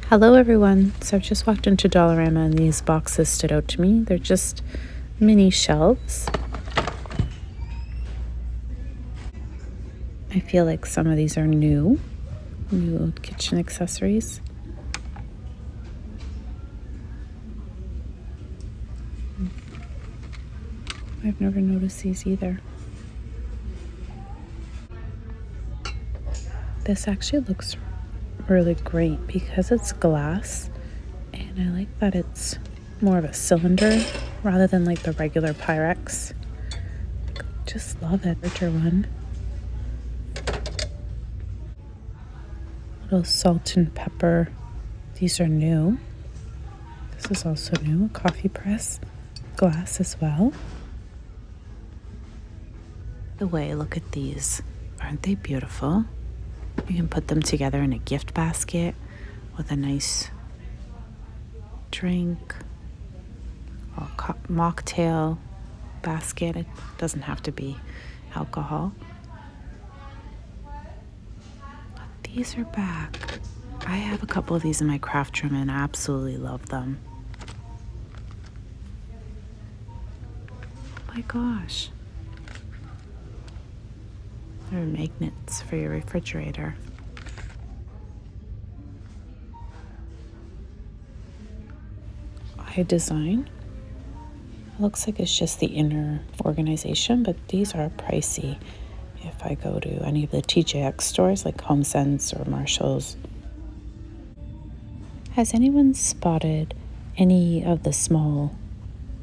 Hello everyone. So I've just walked into Dollarama and these boxes stood out to me. They're just mini shelves. I feel like some of these are new kitchen accessories. I've never noticed these either. This actually looks really great because it's glass, and I like that it's more of a cylinder rather than like the regular Pyrex. Just love it. Larger one. Little salt and pepper. These are new. This is also new. A coffee press. Glass as well. The way, look at these. Aren't they beautiful? You can put them together in a gift basket with a nice drink or mocktail basket. It doesn't have to be alcohol. These are back. I have a couple of these in my craft room and I absolutely love them. Oh my gosh. They're magnets for your refrigerator. iDesign. Looks like it's just the inner organization, but these are pricey if I go to any of the TJX stores like HomeSense or Marshall's. Has anyone spotted any of the small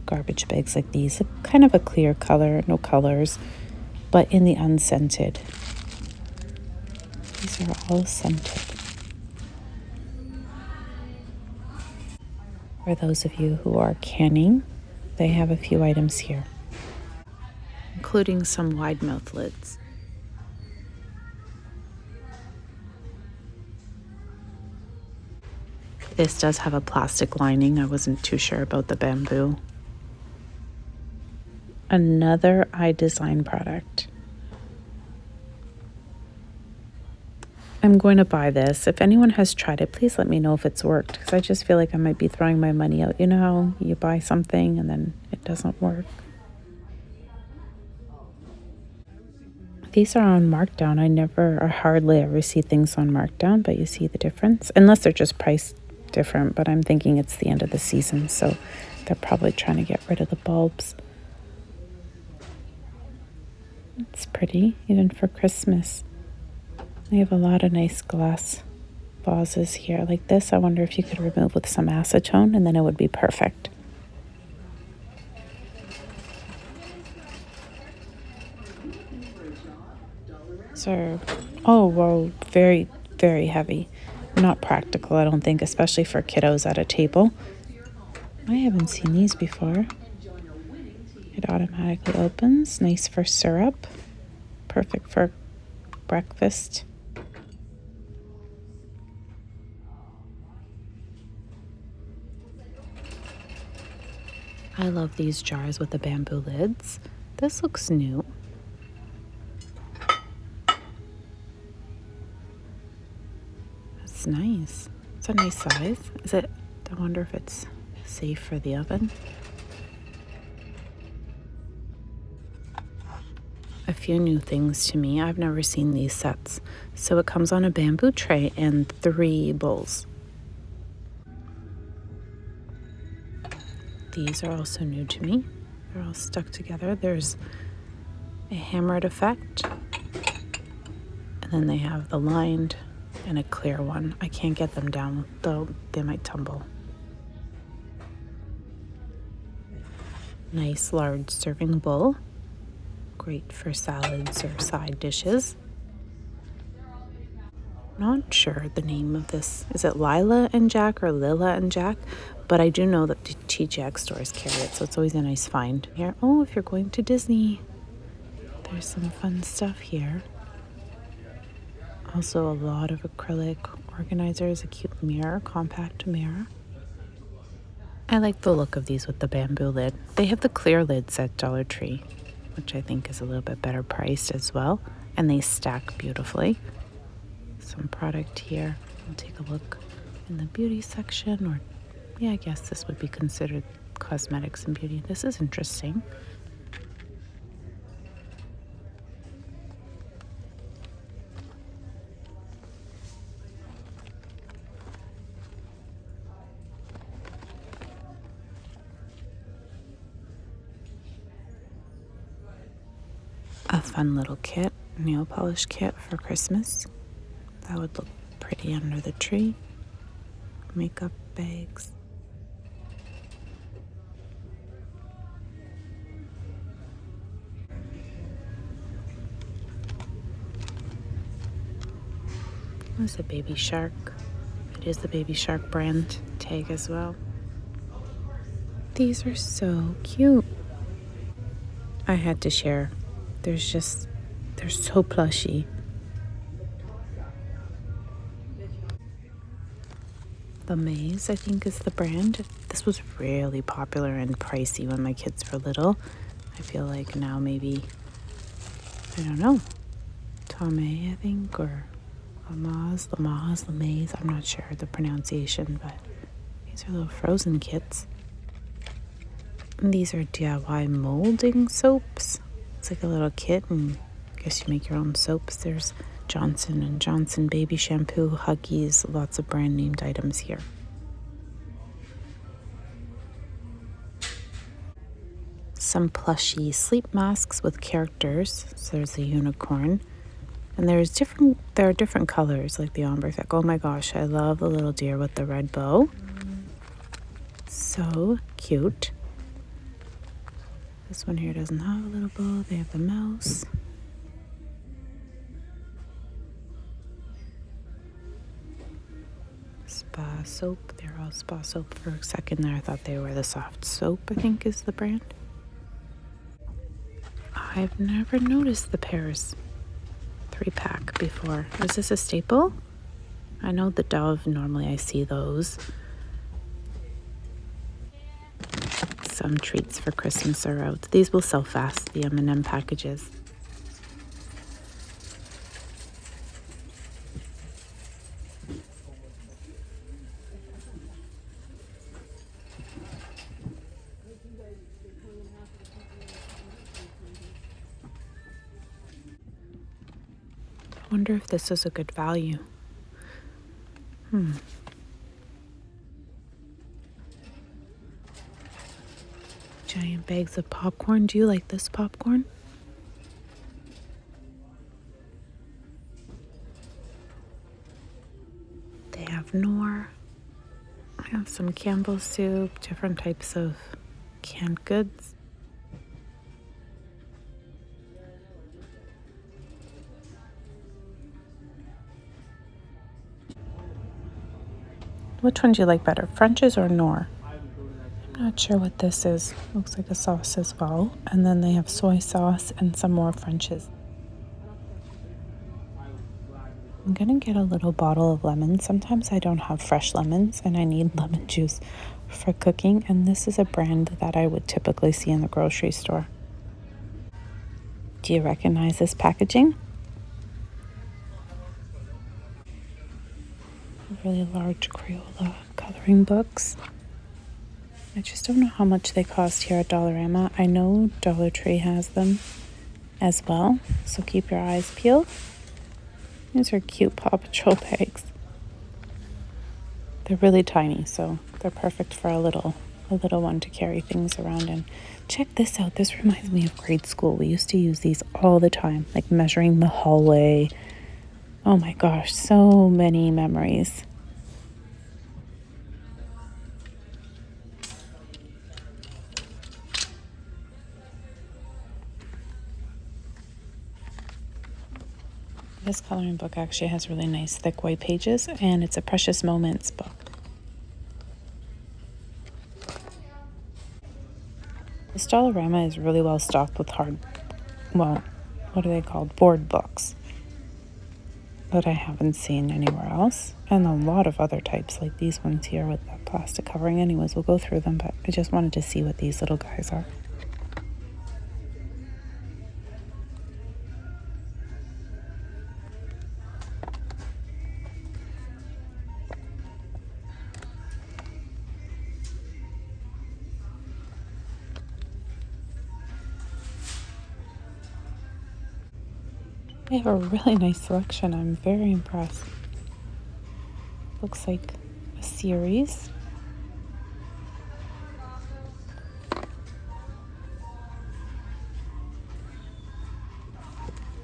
garbage bags like these? Kind of a clear color, no colors, but in the unscented. These are all scented. For those of you who are canning, they have a few items here, including some wide mouth lids. This does have a plastic lining. I wasn't too sure about the bamboo. Another iDesign product. I'm going to buy this. If anyone has tried it, please let me know if it's worked, because I just feel like I might be throwing my money out. You know how you buy something and then it doesn't work? These are on markdown. I never or hardly ever see things on markdown, but you see the difference. Unless they're just priced different, but I'm thinking it's the end of the season, so they're probably trying to get rid of the bulbs. It's pretty, even for Christmas. They have a lot of nice glass vases here. Like this, I wonder if you could remove with some acetone and then it would be perfect. So, oh, whoa, very, very heavy. Not practical, I don't think, especially for kiddos at a table. I haven't seen these before. It automatically opens. Nice for syrup. Perfect for breakfast. I love these jars with the bamboo lids. This looks new. It's nice. It's a nice size. Is it? I wonder if it's safe for the oven. A few new things to me. I've never seen these sets. So it comes on a bamboo tray and 3 bowls. These are also new to me. They're all stuck together. There's a hammered effect, and then they have the lined and a clear one. I can't get them down, though they might tumble. Nice large serving bowl. Great for salads or side dishes. Not sure the name of this. Is it Lila and Jack or Lila and Jack? But I do know that the TJX stores carry it, so it's always a nice find. Here, oh, if you're going to Disney, there's some fun stuff here. Also a lot of acrylic organizers, a cute mirror, compact mirror. I like the look of these with the bamboo lid. They have the clear lids at Dollar Tree, which I think is a little bit better priced as well. And they stack beautifully. Some product here. I'll take a look. in the beauty section, or yeah, I guess this would be considered cosmetics and beauty. This is interesting. A fun little kit, nail polish kit for Christmas. That would look pretty under the tree. Makeup bags. There's a Baby Shark. It is the Baby Shark brand tag as well. These are so cute. I had to share. They're so plushy. The Maze, I think, is the brand. This was really popular and pricey when my kids were little. I feel like now maybe, I don't know, Tomei, I think, or Lamaze, Maze. I'm not sure the pronunciation, but these are little frozen kits. And these are DIY molding soaps. It's like a little kit, and I guess you make your own soaps. There's Johnson & Johnson baby shampoo, Huggies, lots of brand named items here. Some plushy sleep masks with characters. So there's a unicorn. And there are different colors, like the ombre effect. Oh my gosh, I love the little deer with the red bow. So cute. This one here doesn't have a little bow. They have the mouse. Spa soap. They're all spa soap. For a second there, I thought they were the soft soap, I think is the brand. I've never noticed the pears 3-pack before. Is this a staple? I know the Dove, normally I see those. Some treats for Christmas are out. These will sell fast, the M&M packages. I wonder if this is a good value. Giant bags of popcorn. Do you like this popcorn? They have Knorr. I have some Campbell's soup, different types of canned goods. Which one do you like better, French's or Knorr? I'm not sure what this is. Looks like a sauce as well. And then they have soy sauce and some more French's. I'm gonna get a little bottle of lemon. Sometimes I don't have fresh lemons and I need lemon juice for cooking. And this is a brand that I would typically see in the grocery store. Do you recognize this packaging? Really large Crayola coloring books. I just don't know how much they cost here at Dollarama. I know Dollar Tree has them as well, so keep your eyes peeled. These are cute Paw Patrol bags. They're really tiny, so they're perfect for a little one to carry things around in. Check this out. This reminds me of grade school. We used to use these all the time, like measuring the hallway. Oh my gosh, so many memories. This coloring book actually has really nice thick white pages, and it's a Precious Moments book. This Dollarama is really well stocked with what are they called? Board books that I haven't seen anywhere else. And a lot of other types like these ones here with the plastic covering. Anyways, we'll go through them, but I just wanted to see what these little guys are. They have a really nice selection. I'm very impressed. Looks like a series.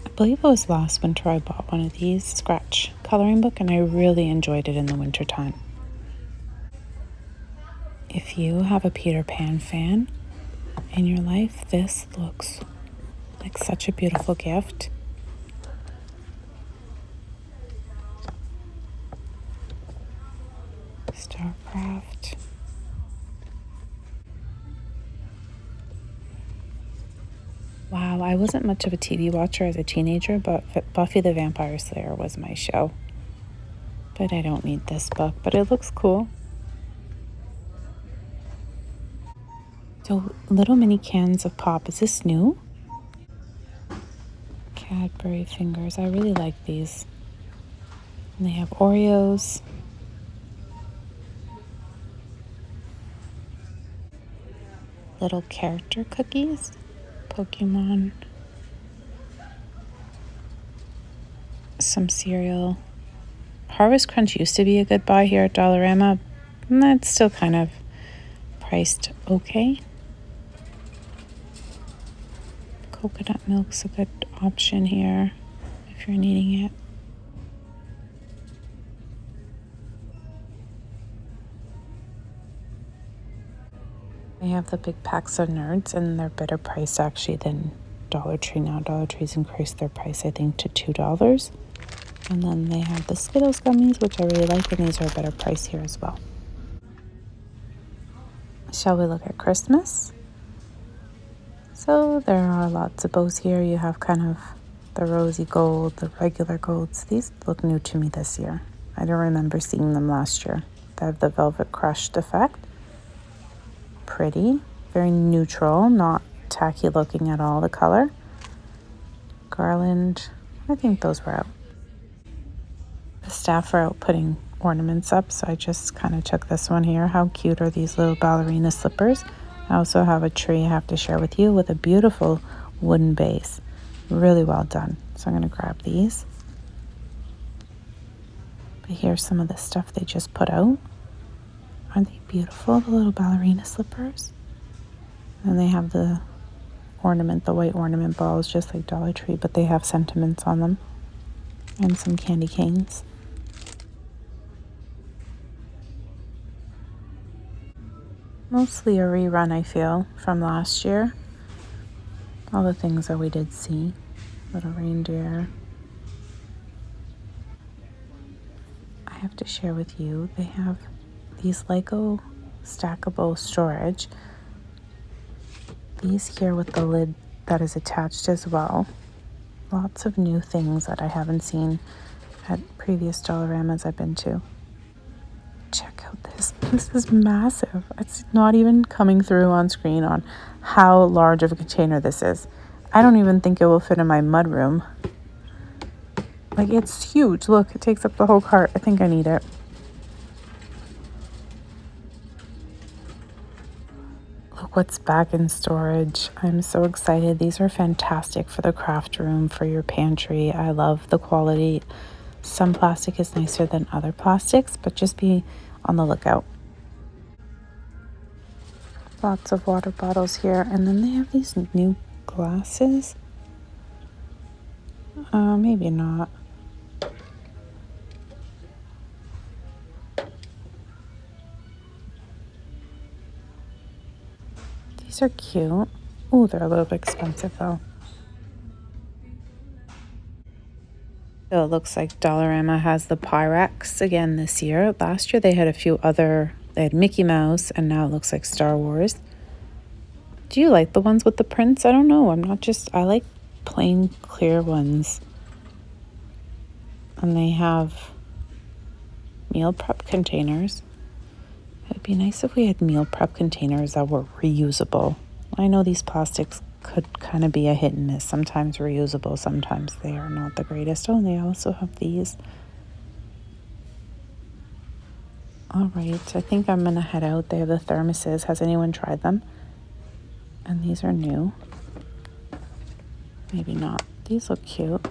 I believe it was last winter I bought one of these scratch coloring book, and I really enjoyed it in the winter time. If you have a Peter Pan fan in your life, this looks like such a beautiful gift. Starcraft. Wow, I wasn't much of a TV watcher as a teenager, but Buffy the Vampire Slayer was my show. But I don't need this book, but it looks cool. So, little mini cans of pop. Is this new? Cadbury fingers. I really like these. And they have Oreos. Little character cookies. Pokemon. Some cereal. Harvest Crunch used to be a good buy here at Dollarama. And that's still kind of priced okay. Coconut milk's a good option here if you're needing it. They have the big packs of Nerds, and they're better priced actually than Dollar Tree now. Dollar Tree's increased their price, I think, to $2. And then they have the Skittles gummies, which I really like, and these are a better price here as well. Shall we look at Christmas? So there are lots of bows here. You have kind of the rosy gold, the regular golds. These look new to me this year. I don't remember seeing them last year. They have the velvet crushed effect. Pretty, very neutral, not tacky looking at all, the color. Garland, I think those were out. The staff are out putting ornaments up, so I just kind of took this one here. How cute are these little ballerina slippers? I also have a tree I have to share with you with a beautiful wooden base. Really well done. So I'm going to grab these. But here's some of the stuff they just put out. Aren't they beautiful, the little ballerina slippers? And they have the ornament, the white ornament balls, just like Dollar Tree, but they have sentiments on them. And some candy canes. Mostly a rerun, I feel, from last year. All the things that we did see. Little reindeer. I have to share with you, they have these Lego stackable storage. These here with the lid that is attached as well. Lots of new things that I haven't seen at previous Dollaramas I've been to. Check out this. This is massive. It's not even coming through on screen on how large of a container this is. I don't even think it will fit in my mudroom. Like, it's huge. Look, it takes up the whole cart. I think I need it. Look what's back in storage. I'm so excited. These are fantastic for the craft room, for your pantry. I love the quality. Some plastic is nicer than other plastics, but just be on the lookout. Lots of water bottles here. And then they have these new glasses. Maybe not. These are cute. Ooh, they're a little bit expensive though. So it looks like Dollarama has the Pyrex again this year. Last year they had a few other, they had Mickey Mouse, and now it looks like Star Wars. Do you like the ones with the prints? I don't know. I like plain clear ones. And they have meal prep containers. It'd be nice if we had meal prep containers that were reusable. I know these plastics could kind of be a hit and miss. Sometimes reusable, sometimes they are not the greatest. Oh, and they also have these. All right, I think I'm gonna head out. They have the thermoses. Has anyone tried them? And these are new. Maybe not. These look cute.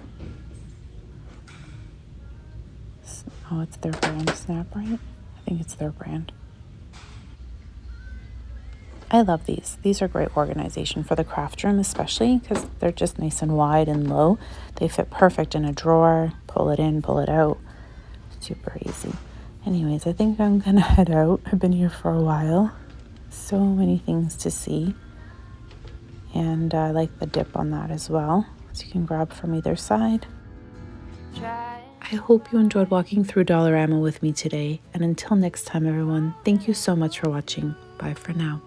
Oh, it's their brand, Snap, right? I think it's their brand. I love these. These are great organization for the craft room, especially because they're just nice and wide and low. They fit perfect in a drawer. Pull it in, pull it out. Super easy. Anyways, I think I'm gonna head out. I've been here for a while. So many things to see. And I like the dip on that as well. So you can grab from either side. I hope you enjoyed walking through Dollarama with me today. And until next time, everyone, thank you so much for watching. Bye for now.